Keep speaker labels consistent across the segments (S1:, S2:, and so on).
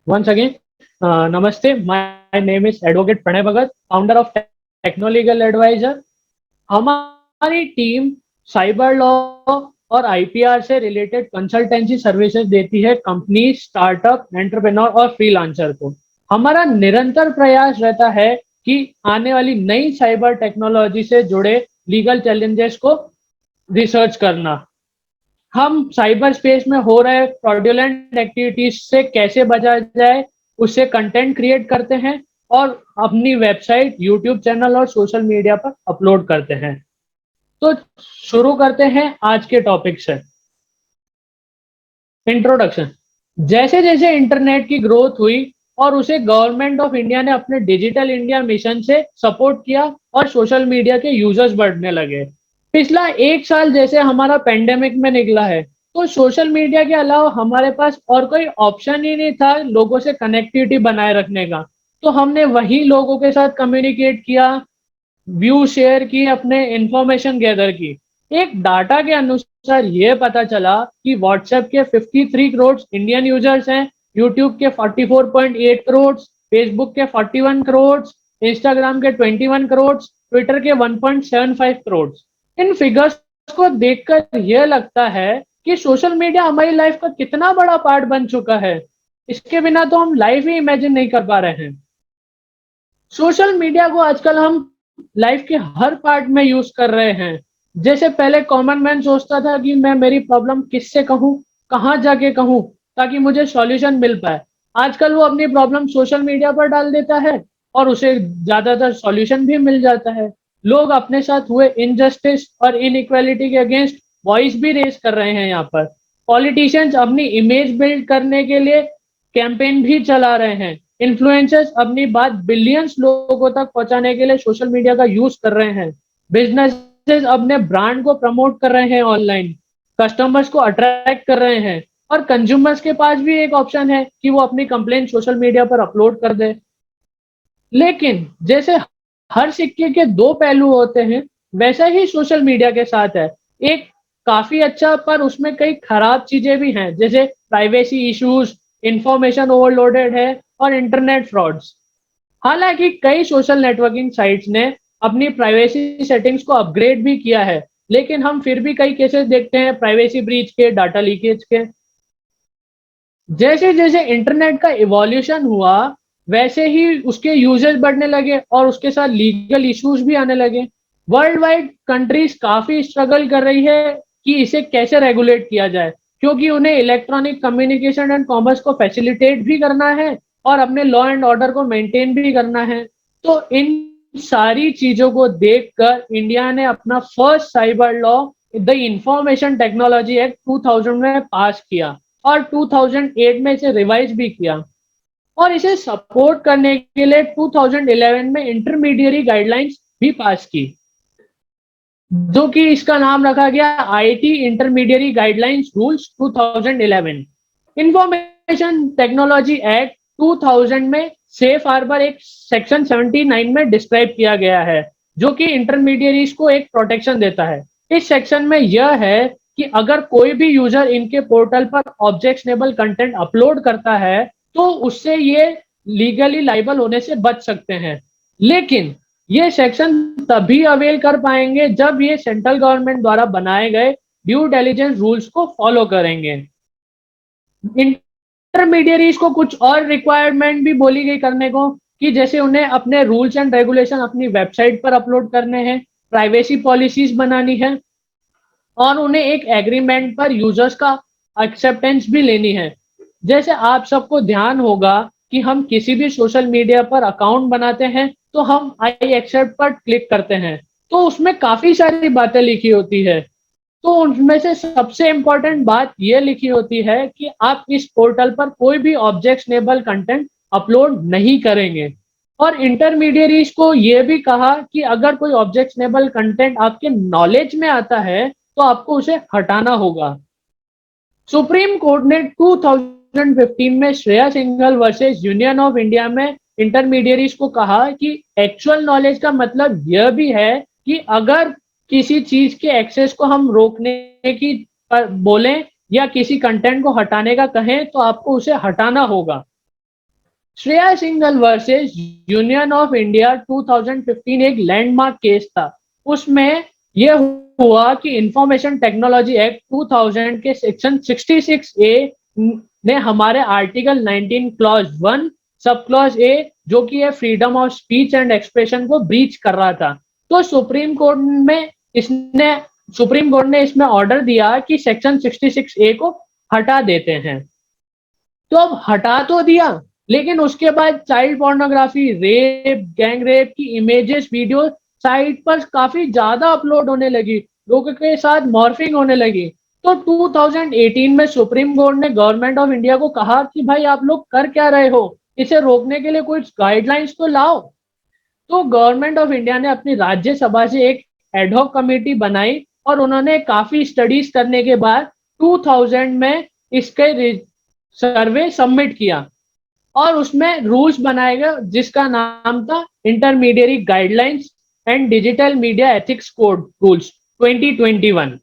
S1: Once again, Namaste. My name is Advocate Pranay Bhagat, founder of Technolegal Advisor. हमारी team cyber law और IPR से related consultancy services देती है company, startup, entrepreneur और freelancer को। हमारा निरंतर प्रयास रहता है कि आने वाली नई साइबर टेक्नोलॉजी से जुड़े लीगल चैलेंजेस को रिसर्च करना। हम साइबर स्पेस में हो रहे फ्रॉडुलेंट एक्टिविटीज से कैसे बचा जाए, उससे कंटेंट क्रिएट करते हैं और अपनी वेबसाइट, यूट्यूब चैनल और सोशल मीडिया पर अपलोड करते हैं। तो शुरू करते हैं आज के टॉपिक से। इंट्रोडक्शन। जैसे जैसे इंटरनेट की ग्रोथ हुई और उसे गवर्नमेंट ऑफ इंडिया ने अपने डिजिटल इंडिया मिशन से सपोर्ट किया और सोशल मीडिया के यूजर्स बढ़ने लगे। पिछला एक साल जैसे हमारा पेंडेमिक में निकला है, तो सोशल मीडिया के अलावा हमारे पास और कोई ऑप्शन ही नहीं था लोगों से कनेक्टिविटी बनाए रखने का। तो हमने वही लोगों के साथ कम्युनिकेट किया, व्यू शेयर की, अपने इंफॉर्मेशन गैदर की। एक डाटा के अनुसार ये पता चला कि व्हाट्सएप के 53 करोड़ इंडियन यूजर्स हैं, यूट्यूब के 44.8 करोड़, फेसबुक के 41 करोड़, इंस्टाग्राम के 21 करोड़, ट्विटर के 1.75 करोड़। इन फिगर्स को देखकर यह लगता है कि सोशल मीडिया हमारी लाइफ का कितना बड़ा पार्ट बन चुका है। इसके बिना तो हम लाइफ ही इमेजिन नहीं कर पा रहे हैं। सोशल मीडिया को आजकल हम लाइफ के हर पार्ट में यूज कर रहे हैं। जैसे पहले कॉमन मैन सोचता था कि मैं मेरी प्रॉब्लम किससे कहूँ, कहाँ जाके कहूँ ताकि मुझे सॉल्यूशन मिल पाए। आजकल वो अपनी प्रॉब्लम सोशल मीडिया पर डाल देता है और उसे ज्यादातर सॉल्यूशन भी मिल जाता है। लोग अपने साथ हुए इनजस्टिस और इनइक्वालिटी के अगेंस्ट वॉइस भी रेज कर रहे हैं। यहाँ पर पॉलिटिशियंस अपनी इमेज बिल्ड करने के लिए कैंपेन भी चला रहे हैं। इन्फ्लुएंसर्स अपनी बात बिलियंस लोगों तक पहुंचाने के लिए सोशल मीडिया का यूज कर रहे हैं। बिजनेसेस अपने ब्रांड को प्रमोट कर रहे हैं ऑनलाइन, कस्टमर्स को अट्रैक्ट कर रहे हैं और कंज्यूमर्स के पास भी एक ऑप्शन है कि वो अपनी कंप्लेंट सोशल मीडिया पर अपलोड कर दे। लेकिन जैसे हर सिक्के के दो पहलू होते हैं, वैसा ही सोशल मीडिया के साथ है। एक काफी अच्छा पर उसमें कई खराब चीजें भी हैं, जैसे प्राइवेसी इश्यूज, इंफॉर्मेशन ओवरलोडेड है और इंटरनेट फ्रॉड्स। हालांकि कई सोशल नेटवर्किंग साइट्स ने अपनी प्राइवेसी सेटिंग्स को अपग्रेड भी किया है, लेकिन हम फिर भी कई केसेस देखते हैं प्राइवेसी ब्रीच के, डाटा लीकेज के। जैसे जैसे इंटरनेट का इवोल्यूशन हुआ, वैसे ही उसके यूजेस बढ़ने लगे और उसके साथ लीगल इश्यूज भी आने लगे। वर्ल्ड वाइड कंट्रीज काफी स्ट्रगल कर रही है कि इसे कैसे रेगुलेट किया जाए, क्योंकि उन्हें इलेक्ट्रॉनिक कम्युनिकेशन एंड कॉमर्स को फैसिलिटेट भी करना है और अपने लॉ एंड ऑर्डर को मेंटेन भी करना है। तो इन सारी चीजों को देखकर इंडिया ने अपना first cyber law, the information technology act 2000 में पास किया और 2008 में इसे रिवाइज भी किया। और इसे सपोर्ट करने के लिए 2011 में इंटरमीडियरी गाइडलाइंस भी पास की, जो कि इसका नाम रखा गया IT intermediary guidelines rules 2011। Information technology act 2000 में सेफ हार्बर एक सेक्शन 79 में डिस्क्राइब किया गया है, जो कि इंटरमीडियरीज को एक प्रोटेक्शन देता है। इस सेक्शन में यह है कि अगर कोई भी यूजर इनके पोर्टल पर ऑब्जेक्शनेबल कंटेंट अपलोड करता है, तो उससे ये लीगली लाइबल होने से बच सकते हैं। लेकिन ये सेक्शन तभी अवेल कर पाएंगे जब ये सेंट्रल गवर्नमेंट द्वारा बनाए गए ड्यू डिलिजेंस रूल्स को फॉलो करेंगे। इंटरमीडियरीज को कुछ और रिक्वायरमेंट भी बोली गई करने को, कि जैसे उन्हें अपने रूल्स एंड रेगुलेशन अपनी वेबसाइट पर अपलोड करने हैं, प्राइवेसी पॉलिसीज बनानी है और उन्हें एक एग्रीमेंट पर यूजर्स का एक्सेप्टेंस भी लेनी है। जैसे आप सबको ध्यान होगा कि हम किसी भी सोशल मीडिया पर अकाउंट बनाते हैं तो हम आई एक्सेप्ट पर क्लिक करते हैं, तो उसमें काफी सारी बातें लिखी होती है। तो उनमें से सबसे इंपॉर्टेंट बात यह लिखी होती है कि आप इस पोर्टल पर कोई भी ऑब्जेक्शनेबल कंटेंट अपलोड नहीं करेंगे। और इंटरमीडियरीज को यह भी कहा कि अगर कोई ऑब्जेक्शनेबल कंटेंट आपके नॉलेज में आता है तो आपको उसे हटाना होगा। सुप्रीम कोर्ट ने 2015 में Shreya Singhal versus union of India में इंटरमीडियरीज को कहा कि एक्चुअल नॉलेज का मतलब यह भी है कि अगर किसी चीज के एक्सेस को हम रोकने की बोलें या किसी कंटेंट को हटाने का कहें, तो आपको उसे हटाना होगा। Shreya Singhal versus union of India 2015 एक लैंडमार्क केस था। उसमें यह हुआ कि इंफॉर्मेशन टेक्नोलॉजी एक्ट 2000 के सेक्शन 66 ए ने हमारे article 19 clause 1 sub clause A जो कि है freedom of speech and expression को ब्रीच कर रहा था। तो इसने सुप्रीम कोर्ट ने इसमें ऑर्डर दिया कि सेक्शन 66 ए को हटा देते हैं। तो अब हटा तो दिया, लेकिन उसके बाद child pornography, rape, gang rape की इमेजेस, वीडियो साइट पर काफी ज्यादा अपलोड होने लगी, लोगों के साथ मॉर्फिंग होने लगी। तो 2018 में सुप्रीम कोर्ट ने गवर्नमेंट ऑफ इंडिया को कहा कि भाई आप लोग कर क्या रहे हो, इसे रोकने के लिए कुछ गाइडलाइंस तो लाओ। तो गवर्नमेंट ऑफ इंडिया ने अपनी राज्यसभा से एक एडहॉक कमेटी बनाई और उन्होंने काफी स्टडीज करने के बाद 2000 में इसके सर्वे सबमिट किया और उसमें रूल्स बनाए गए जिसका नाम था intermediate guidelines and digital media ethics code rules 2021।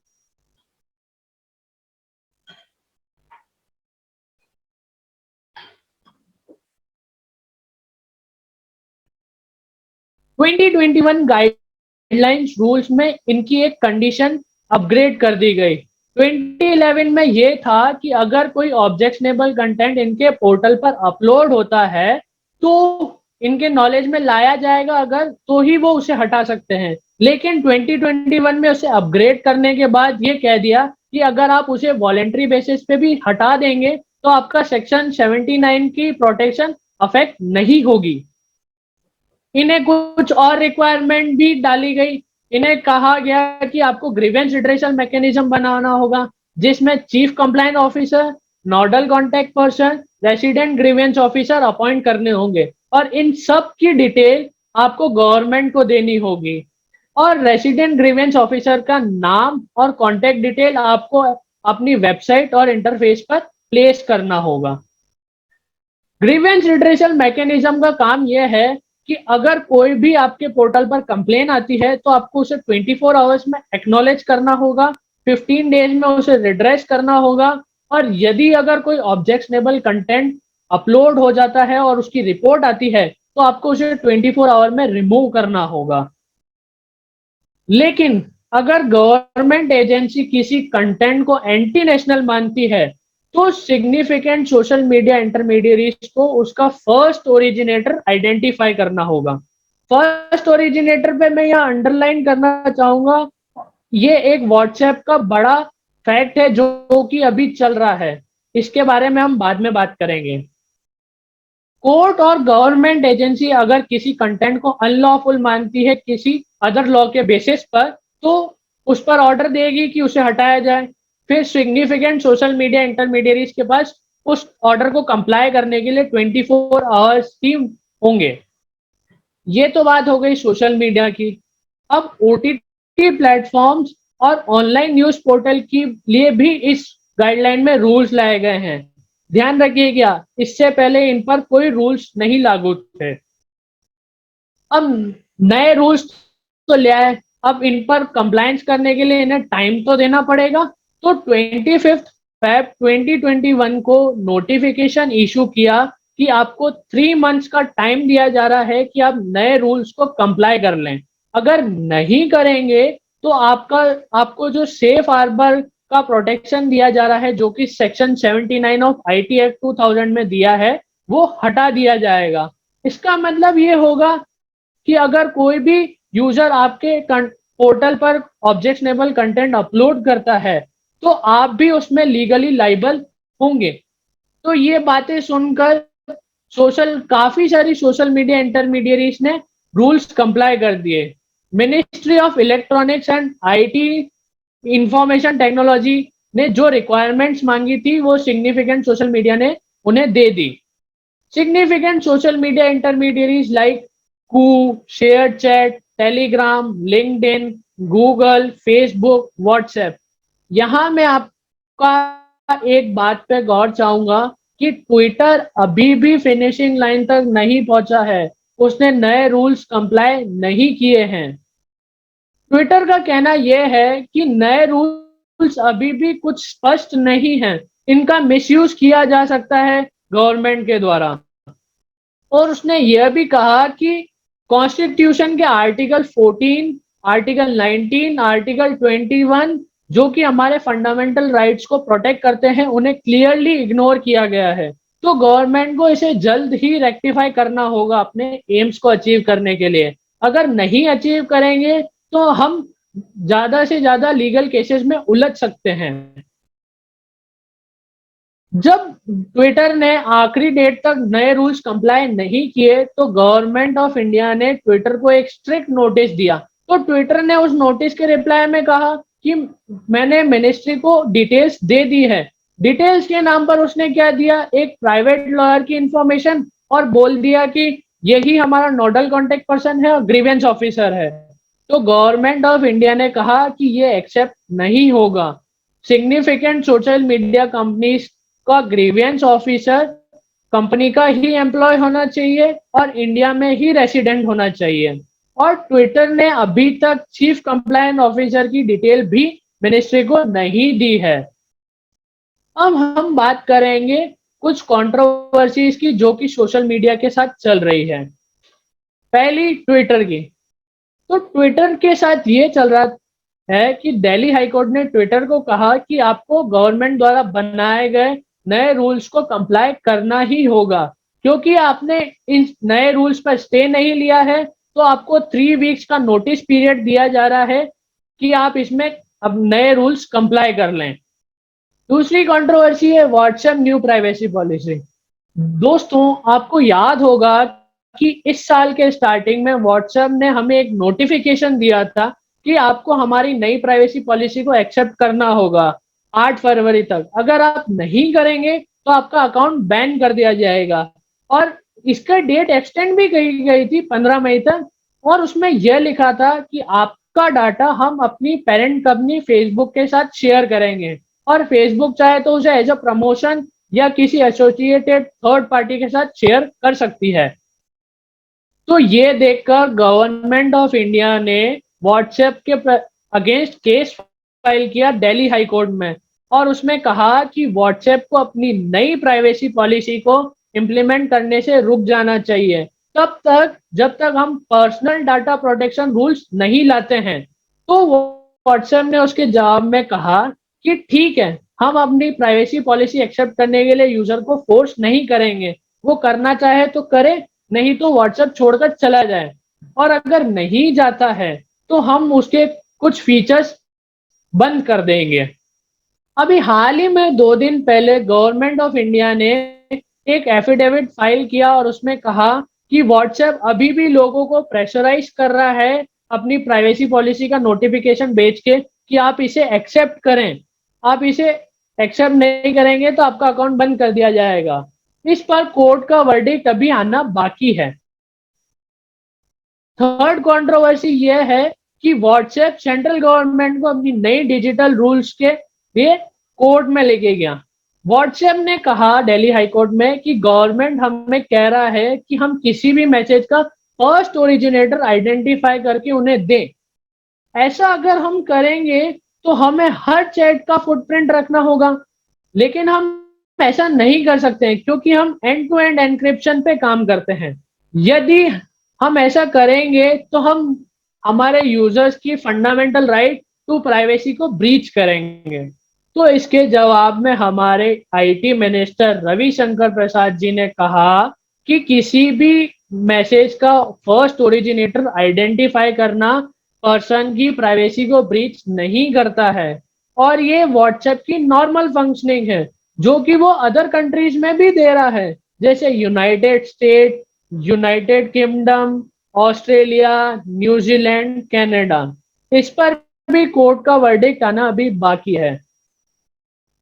S1: 2021 guidelines rules में इनकी एक कंडीशन अपग्रेड कर दी गई। 2011 में ये था कि अगर कोई ऑब्जेक्शनेबल कंटेंट इनके पोर्टल पर अपलोड होता है तो इनके नॉलेज में लाया जाएगा, अगर तो ही वो उसे हटा सकते हैं। लेकिन 2021 में उसे अपग्रेड करने के बाद ये कह दिया कि अगर आप उसे वॉलेंट्री बेसिस पे भी हटा देंगे तो आपका सेक्शन 79 की प्रोटेक्शन अफेक्ट नहीं होगी। इन्हें कुछ और रिक्वायरमेंट भी डाली गई। इन्हें कहा गया कि आपको ग्रीवेंस रिड्रेसल मैकेनिज्म बनाना होगा जिसमें chief complaint officer, nodal contact person, resident grievance officer appoint करने होंगे और इन सब की डिटेल आपको गवर्नमेंट को देनी होगी। और रेसिडेंट ग्रीवेंस ऑफिसर का नाम और कॉन्टेक्ट डिटेल आपको अपनी वेबसाइट और इंटरफेस पर प्लेस करना होगा। ग्रीवेंस रिड्रेसल मैकेनिज्म का काम यह है कि अगर कोई भी आपके पोर्टल पर कंप्लेन आती है तो आपको उसे 24 आवर्स में एक्नॉलेज करना होगा, 15 डेज में उसे रिड्रेस करना होगा और यदि अगर कोई ऑब्जेक्शनेबल कंटेंट अपलोड हो जाता है और उसकी रिपोर्ट आती है तो आपको उसे 24 आवर में रिमूव करना होगा। लेकिन अगर गवर्नमेंट एजेंसी किसी कंटेंट को एंटी नेशनल मानती है तो सिग्निफिकेंट सोशल मीडिया इंटरमीडियरीज को उसका फर्स्ट ओरिजिनेटर आइडेंटिफाई करना होगा। फर्स्ट ओरिजिनेटर पे मैं यहाँ अंडरलाइन करना चाहूंगा, ये एक व्हाट्सएप का बड़ा फैक्ट है जो कि अभी चल रहा है, इसके बारे में हम बाद में बात करेंगे। कोर्ट और गवर्नमेंट एजेंसी अगर किसी कंटेंट को अनलॉफुल मानती है किसी अदर लॉ के बेसिस पर तो उस पर ऑर्डर देगी कि उसे हटाया जाए। फिर सिग्निफिकेंट सोशल मीडिया इंटरमीडियरीज के पास उस ऑर्डर को कंप्लाई करने के लिए 24 आवर्स ही होंगे। ये तो बात हो गई सोशल मीडिया की। अब ओटीटी प्लेटफॉर्म्स और ऑनलाइन न्यूज पोर्टल के लिए भी इस गाइडलाइन में रूल्स लाए गए हैं। ध्यान रखिएगा, इससे पहले इन पर कोई रूल्स नहीं लागू थे। अब नए रूल्स तो ले आए, अब इन पर कंप्लायंस करने के लिए इन्हें टाइम तो देना पड़ेगा। तो 25 Feb 2021 को नोटिफिकेशन इशू किया कि आपको 3 मंथ्स का टाइम दिया जा रहा है कि आप नए रूल्स को कंप्लाई कर लें। अगर नहीं करेंगे तो आपको जो सेफ हार्बर का प्रोटेक्शन दिया जा रहा है जो कि सेक्शन 79 ऑफ आईटी एक्ट 2000 में दिया है वो हटा दिया जाएगा। इसका मतलब ये होगा कि अगर कोई भी यूजर आपके पोर्टल पर ऑब्जेक्शनेबल कंटेंट अपलोड करता है तो आप भी उसमें लीगली लाइबल होंगे। तो ये बातें सुनकर काफी सारी सोशल मीडिया इंटरमीडियरीज ने रूल्स कंप्लाई कर दिए। Ministry of electronics and IT information technology ने जो रिक्वायरमेंट्स मांगी थी वो सिग्निफिकेंट सोशल मीडिया ने उन्हें दे दी। Significant social media intermediaries like ShareChat, Telegram, LinkedIn, Google, Facebook, WhatsApp. यहाँ मैं आपका एक बात पे गौर चाहूंगा कि ट्विटर अभी भी फिनिशिंग लाइन तक नहीं पहुंचा है, उसने नए रूल्स कंप्लाई नहीं किए हैं। ट्विटर का कहना यह है कि नए रूल्स अभी भी कुछ स्पष्ट नहीं हैं, इनका मिसयूज किया जा सकता है गवर्नमेंट के द्वारा। और उसने यह भी कहा कि कॉन्स्टिट्यूशन के आर्टिकल 14, आर्टिकल 19, आर्टिकल 21 जो कि हमारे फंडामेंटल राइट्स को प्रोटेक्ट करते हैं, उन्हें क्लियरली इग्नोर किया गया है। तो गवर्नमेंट को इसे जल्द ही रेक्टिफाई करना होगा अपने एम्स को अचीव करने के लिए। अगर नहीं अचीव करेंगे तो हम ज्यादा से ज्यादा लीगल केसेस में उलझ सकते हैं। जब ट्विटर ने आखिरी डेट तक नए रूल्स कंप्लाई नहीं किए तो गवर्नमेंट ऑफ इंडिया ने ट्विटर को एक स्ट्रिक्ट नोटिस दिया। तो ट्विटर ने उस नोटिस के रिप्लाई में कहा कि मैंने मिनिस्ट्री को डिटेल्स दे दी है। डिटेल्स के नाम पर उसने क्या दिया, एक प्राइवेट लॉयर की इंफॉर्मेशन, और बोल दिया कि यही हमारा नोडल कॉन्टेक्ट पर्सन है और ग्रीवेंस ऑफिसर है। तो गवर्नमेंट ऑफ इंडिया ने कहा कि ये एक्सेप्ट नहीं होगा। सिग्निफिकेंट सोशल मीडिया कंपनीज का ग्रीवेंस ऑफिसर कंपनी का ही एम्प्लॉय होना चाहिए और इंडिया में ही रेसिडेंट होना चाहिए। और ट्विटर ने अभी तक चीफ कंप्लायंस ऑफिसर की डिटेल भी मिनिस्ट्री को नहीं दी है। अब हम बात करेंगे कुछ कंट्रोवर्सीज की जो कि सोशल मीडिया के साथ चल रही है। पहली ट्विटर की। तो ट्विटर के साथ ये चल रहा है कि दिल्ली हाईकोर्ट ने ट्विटर को कहा कि आपको गवर्नमेंट द्वारा बनाए गए नए रूल्स को कंप्लाई करना ही होगा, क्योंकि आपने इन नए रूल्स पर स्टे नहीं लिया है तो आपको 3 वीक्स का नोटिस पीरियड दिया जा रहा है कि आप इसमें अब नए रूल्स कंप्लाई कर लें। दूसरी कंट्रोवर्सी है व्हाट्सएप न्यू प्राइवेसी पॉलिसी। दोस्तों, आपको याद होगा कि इस साल के स्टार्टिंग में व्हाट्सएप ने हमें एक नोटिफिकेशन दिया था कि आपको हमारी नई प्राइवेसी पॉलिसी को एक्सेप्ट करना होगा 8 फरवरी तक। अगर आप नहीं करेंगे तो आपका अकाउंट बैन कर दिया जाएगा। और इसका डेट एक्सटेंड भी की गई थी 15 मई तक। और उसमें यह लिखा था कि आपका डाटा हम अपनी पेरेंट कंपनी फेसबुक के साथ शेयर करेंगे, और फेसबुक चाहे तो उसे एज अ प्रमोशन या किसी एसोसिएटेड थर्ड पार्टी के साथ शेयर कर सकती है। तो ये देखकर गवर्नमेंट ऑफ इंडिया ने व्हाट्सएप के अगेंस्ट केस फाइल किया दिल्ली हाई कोर्ट में, और उसमें कहा कि व्हाट्सएप को अपनी नई प्राइवेसी पॉलिसी को इम्प्लीमेंट करने से रुक जाना चाहिए तब तक जब तक हम पर्सनल डाटा प्रोटेक्शन रूल्स नहीं लाते हैं। तो व्हाट्सएप ने उसके जवाब में कहा कि ठीक है, हम अपनी प्राइवेसी पॉलिसी एक्सेप्ट करने के लिए यूजर को फोर्स नहीं करेंगे, वो करना चाहे तो करे, नहीं तो व्हाट्सएप छोड़कर चला जाए। और अगर नहीं जाता है तो हम उसके कुछ फीचर्स बंद कर देंगे। अभी हाल ही में 2 दिन पहले गवर्नमेंट ऑफ इंडिया ने एक एफिडेविट फाइल किया और उसमें कहा कि व्हाट्सएप अभी भी लोगों को प्रेशराइज कर रहा है अपनी प्राइवेसी पॉलिसी का नोटिफिकेशन भेज के कि आप इसे एक्सेप्ट करें। आप इसे एक्सेप्ट नहीं करेंगे तो आपका अकाउंट बंद कर दिया जाएगा। इस पर कोर्ट का वर्डिक्ट अभी आना बाकी है। थर्ड कंट्रोवर्सी यह है कि व्हाट्सएप सेंट्रल गवर्नमेंट को अपनी नई डिजिटल रूल्स के लिए कोर्ट में लेके गया। व्हाट्सएप ने कहा दिल्ली हाईकोर्ट में कि गवर्नमेंट हमें कह रहा है कि हम किसी भी मैसेज का फर्स्ट ओरिजिनेटर आइडेंटिफाई करके उन्हें दें। ऐसा अगर हम करेंगे तो हमें हर चैट का फुटप्रिंट रखना होगा, लेकिन हम ऐसा नहीं कर सकते हैं क्योंकि हम एंड टू एंड एन्क्रिप्शन पे काम करते हैं। यदि हम ऐसा करेंगे तो हम हमारे यूजर्स की फंडामेंटल राइट टू प्राइवेसी को ब्रीच करेंगे। तो इसके जवाब में हमारे आईटी मिनिस्टर रविशंकर प्रसाद जी ने कहा कि किसी भी मैसेज का फर्स्ट ओरिजिनेटर आइडेंटिफाई करना पर्सन की प्राइवेसी को ब्रीच नहीं करता है, और ये व्हाट्सएप की नॉर्मल फंक्शनिंग है जो कि वो अदर कंट्रीज में भी दे रहा है, जैसे United state, United kingdom, Australia, New Zealand, Canada. इस पर भी कोर्ट का वर्डिक्ट आना अभी बाकी है।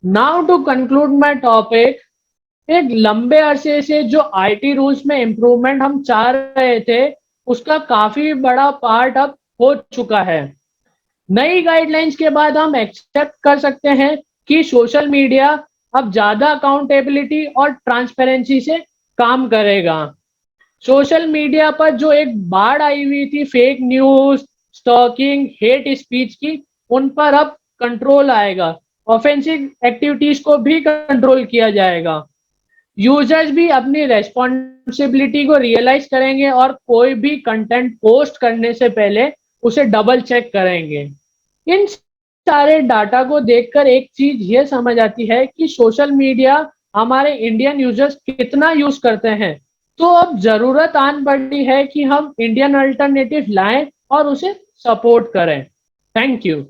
S1: Now to conclude my topic, एक लंबे अरसे से जो आईटी रूल्स में इम्प्रूवमेंट हम चाह रहे थे उसका काफी बड़ा पार्ट अब हो चुका है। नई गाइडलाइंस के बाद हम एक्सेप्ट कर सकते हैं कि सोशल मीडिया अब ज्यादा अकाउंटेबिलिटी और ट्रांसपेरेंसी से काम करेगा। सोशल मीडिया पर जो एक बाढ़ आई हुई थी fake news, stalking, hate speech की, उन पर अब कंट्रोल आएगा। ऑफेंसिव एक्टिविटीज को भी कंट्रोल किया जाएगा। यूजर्स भी अपनी रेस्पॉन्सिबिलिटी को रियलाइज करेंगे और कोई भी कंटेंट पोस्ट करने से पहले उसे डबल चेक करेंगे। इन सारे डाटा को देखकर एक चीज ये समझ आती है कि सोशल मीडिया हमारे इंडियन यूजर्स कितना यूज करते हैं। तो अब जरूरत आन पड़ी है कि हम इंडियन अल्टरनेटिव लाएं और उसे सपोर्ट करें। Thank you.